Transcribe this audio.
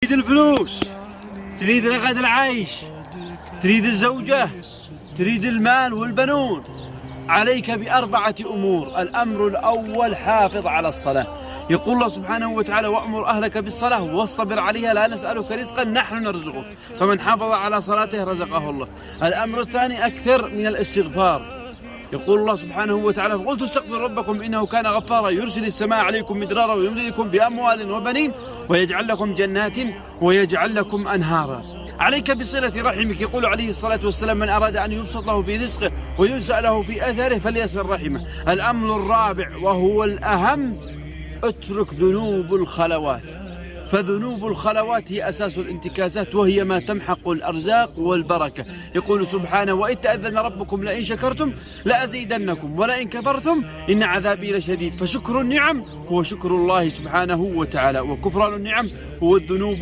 تريد الفلوس، تريد رغد العيش، تريد الزوجة، تريد المال والبنون، عليك بأربعة أمور. الأمر الأول حافظ على الصلاة. يقول الله سبحانه وتعالى: وأمر أهلك بالصلاة واصطبر عليها لا نسألك رزقا نحن نرزقك، فمن حافظ على صلاته رزقه الله. الأمر الثاني أكثر من الاستغفار. يقول الله سبحانه وتعالى: فقلت استغفروا ربكم إنه كان غفارا يرسل السماء عليكم مدرارا ويمددكم بأموال وبنين ويجعل لكم جنات ويجعل لكم أنهارا. عليك بصلة رحمك. يقول عليه الصلاة والسلام: من أراد أن يبسط له في رزقه وينسأ له في أثره فليصل رحمه. الأمر الرابع وهو الأهم: اترك ذنوب الخلوات، فذنوب الخلوات هي أساس الانتكاسات، وهي ما تمحق الأرزاق والبركة. يقول سبحانه: وإذ تأذن ربكم لئن شكرتم لأزيدنكم ولئن كفرتم إن عذابي لشديد. فشكر النعم هو شكر الله سبحانه وتعالى، وكفران النعم هو الذنوب